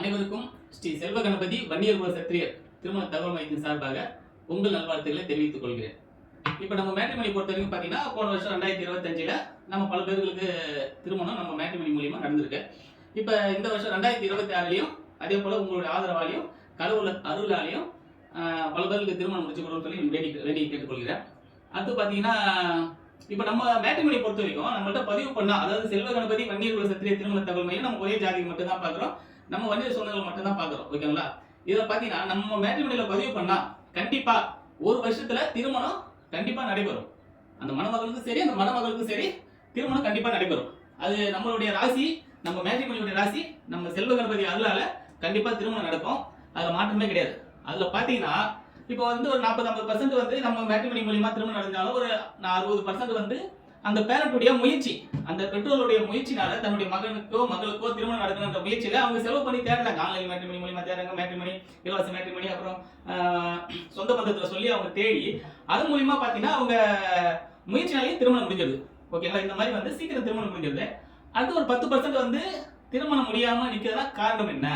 அனைவருக்கும் ஸ்ரீ செல்வ கணபதி வன்னியர் குல சத்திரியர் திருமண தகவல் மையத்தின் சார்பாக உங்கள் நல்வாழ்த்துக்களை தெரிவித்துக் கொள்கிறேன். இப்போ நம்ம மேட்ரிமோனி பொறுத்த வரைக்கும் பார்த்தீங்கன்னா போன வருஷம் 2025 நம்ம பல பேர்களுக்கு திருமணம் நம்ம மேட்ரிமோனி மூலியமா நடந்திருக்கு. இப்போ இந்த வருஷம் 2026 அதே போல உங்களுடைய ஆதரவாலையும் கடவுள் அருளாலையும் பல பேருக்கு திருமணம் முடிச்சு கொடுன்னு சொல்லி வேண்டி கேட்டுக்கொள்கிறேன். அடுத்து பார்த்தீங்கன்னா இப்போ நம்ம மேட்ரிமோனி பொறுத்த வரைக்கும் நம்மள்ட்ட பதிவு பண்ணா, அதாவது செல்வ கணபதி வன்னியர் குல சத்திரிய திருமண தகவல் மையம் நம்ம ஒரே ஜாதிக்கு மட்டும் தான் பார்க்குறோம், நம்ம வன்னியர் சொந்தங்கள் மட்டும் தான் பார்க்குறோம். ஓகேங்களா? இதில் பார்த்தீங்கன்னா நம்ம மேட்ரிமோனியில் பதிவு பண்ணா கண்டிப்பா ஒரு வருஷத்துல திருமணம் கண்டிப்பா நடைபெறும். அந்த மணமகளுக்கும் சரி அந்த மணமகளுக்கும் சரி திருமணம் கண்டிப்பா நடைபெறும். அது நம்மளுடைய ராசி, நம்ம மேட்ரிமோனியோட ராசி, நம்ம செல்வ கணபதி அருளால கண்டிப்பா திருமணம் நடக்கும். அதுல மாற்றமே கிடையாது. அதுல பாத்தீங்கன்னா இப்போ வந்து ஒரு 40-50% வந்து நம்ம மேட்ரிமோனி மூலியமா திருமணம் நடந்தாலும் ஒரு 60% வந்து அந்த பேரண்ட்டுடைய முயற்சி, அந்த பெற்றோருடைய முயற்சினால தன்னுடைய மகனுக்கோ மகளுக்கோ திருமணம் நடக்கணுன்ற முயற்சியில அவங்க செலவு பண்ணி தேடுறாங்க. ஆன்லைன் மேட்ரிமோனி மூலியமா தேடுறாங்க, மேட்ரிமோனி, இலவச மேட்ரிமோனி, அப்புறம் சொந்த பந்தத்துல சொல்லி அவங்க தேடி அது மூலியமா பாத்தீங்கன்னா அவங்க முயற்சினாலேயே திருமணம் முடிஞ்சிருது. ஓகேங்களா? இந்த மாதிரி வந்து சீக்கிரம் திருமணம் முடிஞ்சிருது. அடுத்து ஒரு 10% வந்து திருமணம் முடியாம நிக்கிறதா காரணம் என்ன?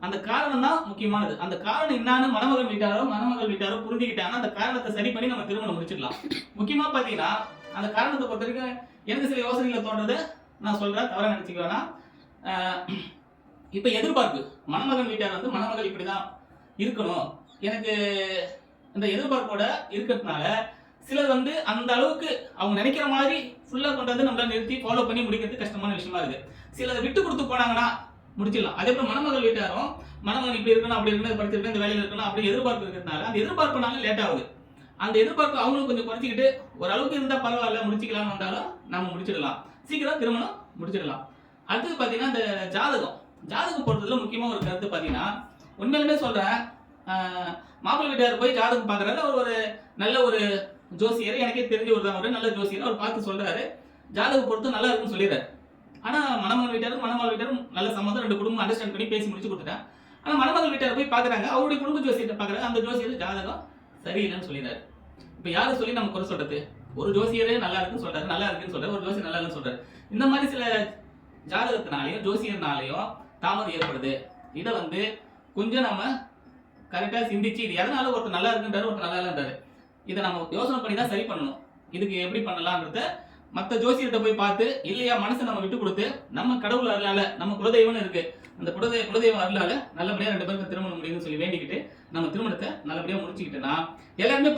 அந்த காரணம் தான் முக்கியமானது. அந்த காரணம் என்னன்னு மணமகள் வீட்டாரோ புரிஞ்சுக்கிட்டாங்கன்னா அந்த காரணத்தை சரி பண்ணி நம்ம திருமணம் முடிச்சிடலாம். முக்கியமா பாத்தீங்கன்னா அந்த காரணத்தை பொறுத்த வரைக்கும் எனக்கு சில யோசனைகளை தோன்றதை நான் சொல்றேன், தவறா நினைச்சுக்க வேணாம். இப்ப எதிர்பார்ப்பு, மணமகன் வீட்டார் வந்து மணமகள் இப்படிதான் இருக்கணும் எனக்கு இந்த எதிர்பார்ப்போட இருக்கிறதுனால சிலர் வந்து அந்த அளவுக்கு அவங்க நினைக்கிற மாதிரி ஃபுல்லா கொண்டு வந்து நம்மளால நிறுத்தி ஃபாலோ பண்ணி முடிக்கிறது கஷ்டமான விஷயமா இருக்கு. சிலர் விட்டு கொடுத்து போனாங்கன்னா முடிச்சிடலாம். அதே போல மணமகள் வீட்டாரும் மணமகன் இப்படி இருக்கணும், அப்படி இருக்கணும், படிச்சிருக்கணும், இந்த வேலையில் இருக்கணும், அப்படி எதிர்பார்ப்பு இருக்கிறதுனால அந்த எதிர்பார்ப்புனால லேட் ஆகுது. அந்த எதிர்பார்ப்பு அவங்களும் கொஞ்சம் குறைச்சிக்கிட்டு ஓரளவுக்கு இருந்தா பரவாயில்ல முடிச்சுக்கலாம்னு வந்தாலும் நம்ம முடிச்சிடலாம், சீக்கிரம் திருமணம் முடிச்சிடலாம். அடுத்தது பாத்தீங்கன்னா இந்த ஜாதகம் போடுறதுல முக்கியமா ஒரு கருத்து பாத்தீங்கன்னா, உண்மையிலுமே சொல்றேன், மாப்பிள்ளை வீட்டார் போய் ஜாதகம் பாக்குறாரு. ஒரு நல்ல ஒரு ஜோசியர், எனக்கே தெரிஞ்ச ஒரு நல்ல ஜோசியர், அவர் பார்த்து சொல்றாரு ஜாதகம் பொறுத்து நல்லா இருக்குன்னு சொல்லிடுறாரு. ஆனா மணமகன் வீட்டாரும் நல்ல சம்மந்தம், 2 குடும்பம் அண்டர்ஸ்டாண்ட் பண்ணி பேசி முடிச்சு கொடுத்துட்டேன். ஆனா மணமகள் வீட்டார் போய் பாக்குறாங்க, அவருடைய குடும்ப ஜோசியத்தை பாக்குறாங்க, அந்த ஜோசியர் ஜாதகம் சரியில்லைன்னு சொல்லிடுறாரு. இப்ப யாரும் சொல்லி நம்ம குறை சொல்றது? ஒரு ஜோசியரே நல்லா இருக்குன்னு சொல்றாரு, நல்லா இருக்குன்னு சொல்றாரு, ஒரு ஜோசியர் நல்லா இல்லைன்னு சொல்றாரு. இந்த மாதிரி சில ஜாதகத்தினாலையும் ஜோசியர்னாலையும் தாமதம் ஏற்படுது. இதை வந்து கொஞ்சம் நம்ம கரெக்டா சிந்திச்சு இது எதனால ஒருத்தர் நல்லா இருக்குன்றாரு, ஒருத்தர் நல்லா இல்லைன்றாரு, இதை நம்ம யோசனை பண்ணி தான் சரி பண்ணணும். இதுக்கு எப்படி பண்ணலாம்ன்றத மற்ற ஜோசியர்கிட்ட போய் பார்த்து, இல்லையா மனசை நம்ம விட்டு கொடுத்து நம்ம கடவுள் அருளால, நம்ம குலதெய்வம்னு இருக்கு, அந்த குலதெய்வம் அருளால நல்லபடியா 2 பேருக்கு திருமணம் முடியும்னு சொல்லி வேண்டிக்கிட்டு நம்ம திருமணத்தை நல்லபடியா முடிச்சுக்கிட்டோம்னா, எல்லாருமே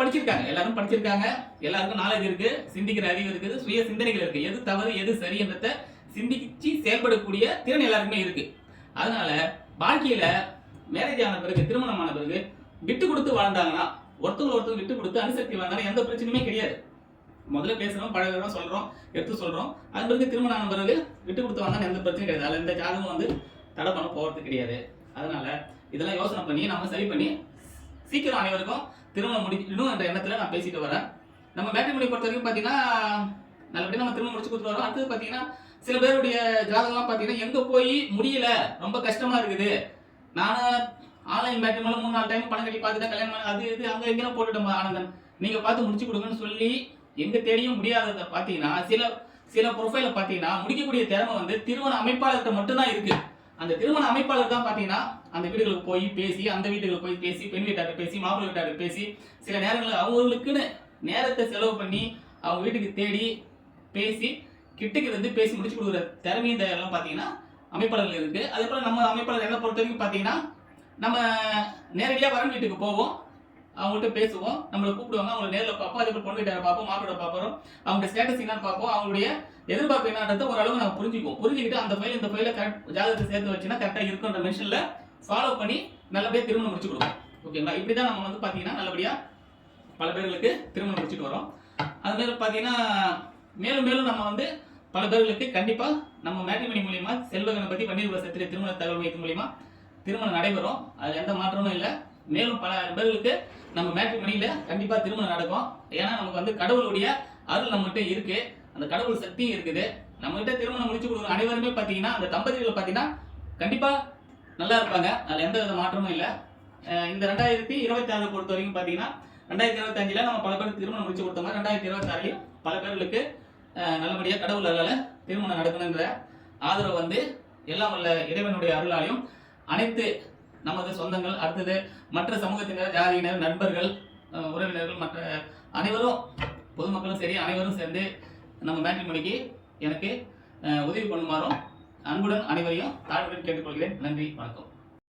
எல்லாரும் படிச்சிருக்காங்க, எல்லாருக்கும் நாலேஜ் இருக்கு, சிந்திக்கிற அறிவு இருக்குது, சுய சிந்தனைகள் இருக்கு, எது தவறு எது சரி என்றத சிந்திச்சு செயல்படக்கூடிய திறன் எல்லாருக்குமே இருக்கு. அதனால வாழ்க்கையில மேரேஜ் ஆன பிறகு, திருமணம் ஆன பிறகு விட்டு கொடுத்து வாழ்ந்தாங்கன்னா, ஒருத்தவங்க விட்டு கொடுத்து அனுசக்தி வாழ்ந்தாலும் எந்த பிரச்சனையுமே கிடையாது. முதல்ல பேசுறோம், பழகிறோம், சொல்றோம், எடுத்து சொல்றோம். அது பிறகு திருமணம் ஆன பிறகு விட்டு கொடுத்து வந்தாலும் எந்த பிரச்சனையும் கிடையாது. அதுல எந்த ஜாதகம் வந்து தடை பண்ண போறது கிடையாது. அதனால இதெல்லாம் யோசனை பண்ணி நம்ம சரி பண்ணி சீக்கிரம் அனைவருக்கும் திருமணம் முடிக்கணும் என்ற எண்ணத்துல நான் பேசிட்டு வரேன். நம்ம மேட்ரிமோனி பொறுத்த வரைக்கும் பாத்தீங்கன்னா நல்லபடியா நம்ம திருமணம் முடிச்சு கொடுத்துட்டு வரோம். அடுத்தது பாத்தீங்கன்னா சில பேருடைய ஜாதகம்லாம் பாத்தீங்கன்னா எங்க போய் முடியல, ரொம்ப கஷ்டமா இருக்குது, நானும் ஆன்லைன் மேட்ரிமோனில 3-4 டைம் பணம் கட்டி பார்த்துட்டேன், கல்யாணம் அது இது அங்க எங்கெல்லாம் போட்டுட்டோம் ஆனந்தன், நீங்க பார்த்து முடிச்சு கொடுங்கன்னு சொல்லி எங்க தேடியும் முடியாததை பாத்தீங்கன்னா சில ப்ரொஃபைல பாத்தீங்கன்னா முடிக்கக்கூடிய திறமை வந்து திருமண அமைப்பாளர்கிட்ட மட்டும்தான் இருக்கு. அந்த திருமண அமைப்பாளர் தான் பாத்தீங்கன்னா அந்த வீடுகளுக்கு போய் பேசி, அந்த வீட்டுகளுக்கு போய் பேசி, பெண் வீட்டாருக்கு பேசி, மாப்பிள்ளை வீட்டாருக்கு பேசி, சில நேரங்களில் அவங்களுக்குன்னு நேரத்தை செலவு பண்ணி அவங்க வீட்டுக்கு தேடி பேசி கிட்டுக்கு வந்து பேசி முடிச்சு கொடுக்குற திறமையும் இந்த எல்லாம் பாத்தீங்கன்னா அமைப்பாளர்கள் இருக்கு. அதே போல நம்ம அமைப்பாளர் என்ன பொறுத்த வரைக்கும் பாத்தீங்கன்னா நம்ம நேரடியாக வரன் வீட்டுக்கு போவோம், அவங்கள்ட்ட பேசுவோம், நம்மளை கூப்பிடுவாங்க, அவங்களை நேரில் பார்ப்போம், அதே போல் பொண்ணு வீட்டாரை பார்ப்போம், மாப்பிள்ளை பார்ப்போம், அவங்களுடைய ஸ்டேட்டஸ் என்னன்னு பார்ப்போம், அவங்களுடைய எதிர்பார்ப்பு என்னன்றதை ஓரளவு நம்ம புரிஞ்சுக்கிட்டு அந்த ஃபைல் இந்த ஃபைலை கரெக்ட் ஜாதகத்தை சேர்த்து வச்சுன்னா கரெக்டாக இருக்குன்ற மென்ஷன்ல ஃபாலோ பண்ணி நல்லபடியாக திருமணம் முடிச்சு கொடுப்போம். ஓகேங்களா? இப்படி தான் நம்ம வந்து பார்த்தீங்கன்னா நல்லபடியாக பல பேர்களுக்கு திருமணம் முடிச்சுட்டு வரோம். அது மாதிரி பார்த்தீங்கன்னா மேலும் நம்ம வந்து பல பேர்களுக்கு கண்டிப்பாக நம்ம மேட்ரிமோனி மூலியமா செல்வ கணபதி வன்னியர் குல சத்திரிய திருமண தகவல் மையத்தின் மூலியமா திருமணம் நடைபெறும். அது எந்த மாற்றமும் இல்லை. மேலும் பல பேர்களுக்கு நம்ம மேட்ரிமோனியில கண்டிப்பா திருமணம் நடக்கும். ஏன்னா நமக்கு வந்து கடவுளுடைய அருள் நம்மகிட்ட இருக்கு, அந்த கடவுள் சக்தியும் இருக்குது. நம்ம கிட்ட திருமணம் முடிச்சு கொடுக்குற அனைவருமே பாத்தீங்கன்னா அந்த தம்பதிகளை பாத்தீங்கன்னா கண்டிப்பா நல்லா இருப்பாங்க, அதுல எந்த வித மாற்றமும் இல்லை. இந்த 2026 பொறுத்த வரைக்கும் பாத்தீங்கன்னா 2025 நம்ம பல பேருக்கு திருமணம் முடிச்சு கொடுத்த மாதிரி 2026 பல பேர்களுக்கு நல்லபடியா கடவுள் அருளால திருமணம் நடக்கணுங்கிற ஆதரவு வந்து எல்லாம் வல்ல இறைவனுடைய அருளாலையும் அனைத்து நமது சொந்தங்கள், அடுத்தது மற்ற சமூகத்தினர், ஜாதியினர், நண்பர்கள், உறவினர்கள், மற்ற அனைவரும், பொதுமக்களும் சரி அனைவரும் சேர்ந்து நம்ம மேட்ரிமோனிக்கு எனக்கு உதவி பண்ணுமாறும் அன்புடன் அனைவரையும் தாழ்வுடன் கேட்டுக்கொள்கிறேன். நன்றி, வணக்கம்.